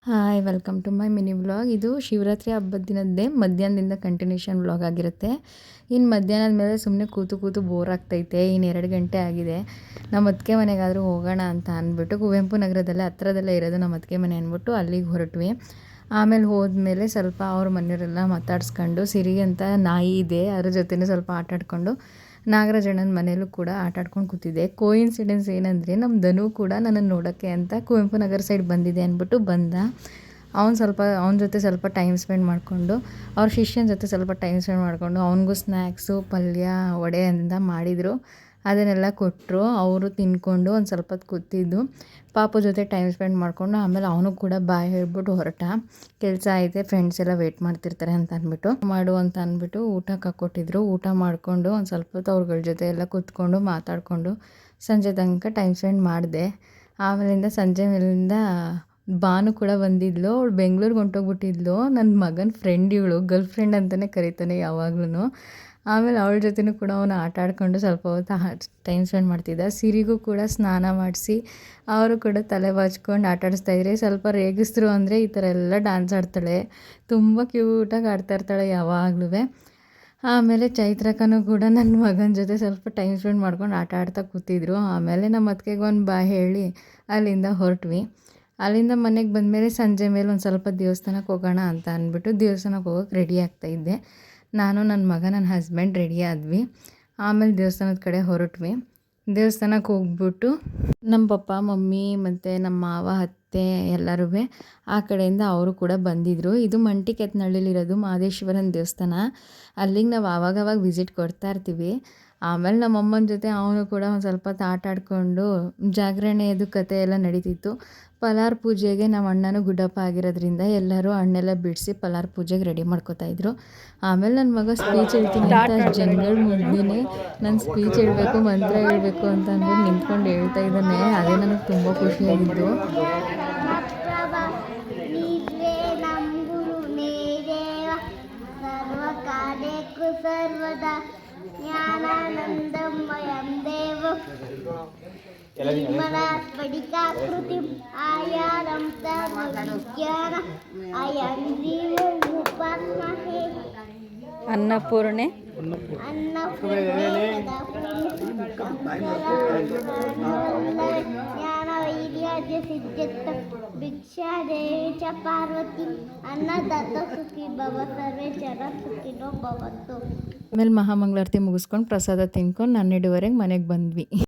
Hi welcome to my mini vlog. ಇದು ಶಿವರಾತ್ರಿ ಹಬ್ಬದ ದಿನದ್ದೇ ಮಧ್ಯಾಹ್ನದಿಂದ ಕಂಟಿನ್ಯೂಷನ್ ವ್ಲಾಗ್ ಆಗಿರುತ್ತೆ. ಇನ್ನು ಮಧ್ಯಾಹ್ನದ ಮೇಲೆ ಸುಮ್ಮನೆ ಕೂತು ಬೋರ್ ಆಗ್ತೈತೆ. ಇನ್ನು 2 ಗಂಟೆ ಆಗಿದೆ. ನಮ್ಮ ಅತ್ತಿಗೆ ಮನೆಗಾದರೂ ಹೋಗೋಣ ಅಂತ ಅಂದ್ಬಿಟ್ಟು, ಕುವೆಂಪು ನಗರದಲ್ಲೇ ಹತ್ರದಲ್ಲೇ ಇರೋದು ನಮ್ಮ ಅತ್ತಿಗೆ ಮನೆ ಅಂದ್ಬಿಟ್ಟು ಅಲ್ಲಿಗೆ ಹೊರಟ್ವಿ. ಆಮೇಲೆ ಹೋದ್ಮೇಲೆ ಸ್ವಲ್ಪ ಅವ್ರ ಮನೆಯವರೆಲ್ಲ ಮಾತಾಡ್ಸ್ಕೊಂಡು, ಸಿರಿ ಅಂತ ನಾಯಿ ಇದೆ ಅದ್ರ ಜೊತೆನೂ ಸ್ವಲ್ಪ ಆಟಾಡ್ಕೊಂಡು, ನಾಗರಾಜಣ್ಣನ ಮನೇಲೂ ಕೂಡ ಆಟಾಡ್ಕೊಂಡು ಕೂತಿದ್ದೆ. ಕೋಇನ್ಸಿಡೆನ್ಸ್ ಏನಂದರೆ, ನಮ್ಮ ಧನು ಕೂಡ ನನ್ನನ್ನು ನೋಡೋಕ್ಕೆ ಅಂತ ಕುವೆಂಪು ನಗರ ಸೈಡ್ ಬಂದಿದೆ ಅಂದ್ಬಿಟ್ಟು ಬಂದ. ಅವನ ಜೊತೆ ಸ್ವಲ್ಪ ಟೈಮ್ ಸ್ಪೆಂಡ್ ಮಾಡಿಕೊಂಡು, ಅವ್ರ ಶಿಷ್ಯನ ಜೊತೆ ಸ್ವಲ್ಪ ಟೈಮ್ ಸ್ಪೆಂಡ್ ಮಾಡಿಕೊಂಡು, ಅವನಿಗೂ ಸ್ನ್ಯಾಕ್ಸು, ಪಲ್ಯ, ವಡೆ ಅಂತ ಮಾಡಿದರು. ಅದನ್ನೆಲ್ಲ ಕೊಟ್ಟರು. ಅವರು ತಿಂದ್ಕೊಂಡು ಒಂದು ಸ್ವಲ್ಪ ಹೊತ್ತು ಕೂತಿದ್ದು. ಪಾಪು ಜೊತೆ ಟೈಮ್ ಸ್ಪೆಂಡ್ ಮಾಡಿಕೊಂಡು ಆಮೇಲೆ ಅವನು ಕೂಡ ಬಾಯ್ ಹೇಳ್ಬಿಟ್ಟು ಹೊರಟ. ಕೆಲಸ ಐತೆ, ಫ್ರೆಂಡ್ಸ್ ಎಲ್ಲ ವೆಯ್ಟ್ ಮಾಡ್ತಿರ್ತಾರೆ ಅಂತ ಅಂದ್ಬಿಟ್ಟು ಮಾಡು ಅಂತ ಅಂದ್ಬಿಟ್ಟು ಊಟಕ್ಕೆ ಹಾಕ್ಕೊಟ್ಟಿದ್ರು. ಊಟ ಮಾಡಿಕೊಂಡು ಒಂದು ಸ್ವಲ್ಪ ಹೊತ್ತು ಅವ್ರಗಳ ಜೊತೆ ಎಲ್ಲ ಕೂತ್ಕೊಂಡು ಮಾತಾಡಿಕೊಂಡು ಸಂಜೆ ತನಕ ಟೈಮ್ ಸ್ಪೆಂಡ್ ಮಾಡಿದೆ. ಆಮೇಲಿಂದ ಸಂಜೆ ಮೇಲಿಂದ ಬಾನು ಕೂಡ ಬಂದಿದ್ಲು. ಅವಳು ಬೆಂಗ್ಳೂರಿಗೆ ಹೊಂಟೋಗ್ಬಿಟ್ಟಿದ್ಲು. ನನ್ನ ಮಗನ ಫ್ರೆಂಡ್ ಇವಳು, ಗರ್ಲ್ ಫ್ರೆಂಡ್ ಅಂತಲೇ ಕರೀತಾನೆ ಯಾವಾಗ್ಲೂ. ಆಮೇಲೆ ಅವಳ ಜೊತೆನೂ ಕೂಡ ಅವನು ಆಟ ಆಡ್ಕೊಂಡು ಸ್ವಲ್ಪ ಹೊತ್ತು ಟೈಮ್ ಸ್ಪೆಂಡ್ ಮಾಡ್ತಿದ್ದ. ಸಿರಿಗೂ ಕೂಡ ಸ್ನಾನ ಮಾಡಿಸಿ ಅವರು ಕೂಡ ತಲೆ ಬಾಚ್ಕೊಂಡು ಆಟಾಡಿಸ್ತಾಯಿದ್ರೆ. ಸ್ವಲ್ಪ ರೇಗಿಸಿದ್ರು ಅಂದರೆ ಈ ಥರ ಎಲ್ಲ ಡ್ಯಾನ್ಸ್ ಆಡ್ತಾಳೆ. ತುಂಬ ಕ್ಯೂಟಾಗಿ ಆಡ್ತಾಯಿರ್ತಾಳೆ ಯಾವಾಗಲೂ. ಆಮೇಲೆ ಚೈತ್ರಕ್ಕನೂ ಕೂಡ ನನ್ನ ಮಗನ ಜೊತೆ ಸ್ವಲ್ಪ ಟೈಮ್ ಸ್ಪೆಂಡ್ ಮಾಡ್ಕೊಂಡು ಆಟ ಆಡ್ತಾ ಕೂತಿದ್ರು. ಆಮೇಲೆ ನಮ್ಮ ಅತ್ತಿಗೆಗೆ ಒಂದು ಬಾಯ್ ಹೇಳಿ ಅಲ್ಲಿಂದ ಹೊರಟ್ವಿ. ಅಲ್ಲಿಂದ ಮನೆಗೆ ಬಂದಮೇಲೆ ಸಂಜೆ ಮೇಲೆ ಒಂದು ಸ್ವಲ್ಪ ದೇವಸ್ಥಾನಕ್ಕೆ ಹೋಗೋಣ ಅಂತ ಅಂದ್ಬಿಟ್ಟು ದೇವಸ್ಥಾನಕ್ಕೆ ಹೋಗೋಕೆ ರೆಡಿ ಆಗ್ತಾಯಿದ್ದೆ. ನಾನು, ನನ್ನ ಮಗ, ನನ್ನ ಹಸ್ಬೆಂಡ್ ರೆಡಿ ಆದ್ವಿ. ಆಮೇಲೆ ದೇವಸ್ಥಾನದ ಕಡೆ ಹೊರಟ್ವಿ. ದೇವಸ್ಥಾನಕ್ಕೆ ಹೋಗ್ಬಿಟ್ಟು ನಮ್ಮ ಪಪ್ಪ, ಮಮ್ಮಿ ಮತ್ತು ನಮ್ಮ ಮಾವ, ಅತ್ತೆ ಎಲ್ಲರೂ ಆ ಕಡೆಯಿಂದ ಅವರು ಕೂಡ ಬಂದಿದ್ದರು. ಇದು ಮಂಟಿಕೆತ್ತನಹಳ್ಳಿಲಿರೋದು ಮಹದೇಶ್ವರನ ದೇವಸ್ಥಾನ. ಅಲ್ಲಿಗೆ ನಾವು ಆವಾಗವಾಗ ವಿಸಿಟ್ ಕೊಡ್ತಾ ಇರ್ತೀವಿ. ಆಮೇಲೆ ನಮ್ಮ ಅಮ್ಮನ ಜೊತೆ ಅವನು ಕೂಡ ಒಂದು ಸ್ವಲ್ಪ ಹೊತ್ತು ಆಟ ಆಡಿಕೊಂಡು, ಜಾಗರಣೆಯದು ಕತೆ ಎಲ್ಲ ನಡೀತಿತ್ತು. ಪಲಾರ್ ಪೂಜೆಗೆ ನಮ್ಮ ಅಣ್ಣನೂ ಗುಡ್ಡಪ್ಪ ಆಗಿರೋದ್ರಿಂದ ಎಲ್ಲರೂ ಹಣ್ಣೆಲ್ಲ ಬಿಡಿಸಿ ಪಲಾರ್ ಪೂಜೆಗೆ ರೆಡಿ ಮಾಡ್ಕೋತಾಯಿದ್ರು. ಆಮೇಲೆ ನನ್ನ ಮಗ ಸ್ಪೀಚ್ ಹೇಳ್ತೀನಿ ಅಂತ ಜನಗಳ ಮುಂದೆನೇ ನಾನು ಸ್ಪೀಚ್ ಹೇಳಬೇಕು, ಮಂತ್ರ ಹೇಳಬೇಕು ಅಂತ ಅಂದ್ಬಿಟ್ಟು ನಿಂತ್ಕೊಂಡು ಹೇಳ್ತಾ ಇದ್ದಾನೆ. ಅದೇ ನನಗೆ ತುಂಬ ಖುಷಿಯಾಗಿದ್ದು. ಅನ್ನಪೂರ್ಣೆ ಭಿಕ್ಷಾದೇವಿ ಚ ಪಾರ್ವತಿ ಅನ್ನದಾತ ಸುಖಿ ಭವ ಸರ್ವೇ ಜನ ಸುಖಿನೋ ಭವಂತು. ಆಮೇಲೆ ಮಹಾಮಂಗಳಾರತಿ ಮುಗಿಸ್ಕೊಂಡು ಪ್ರಸಾದ ತಿನ್ಕೊಂಡು 12ವರೆಗೆ ಮನೆಗೆ ಬಂದ್ವಿ.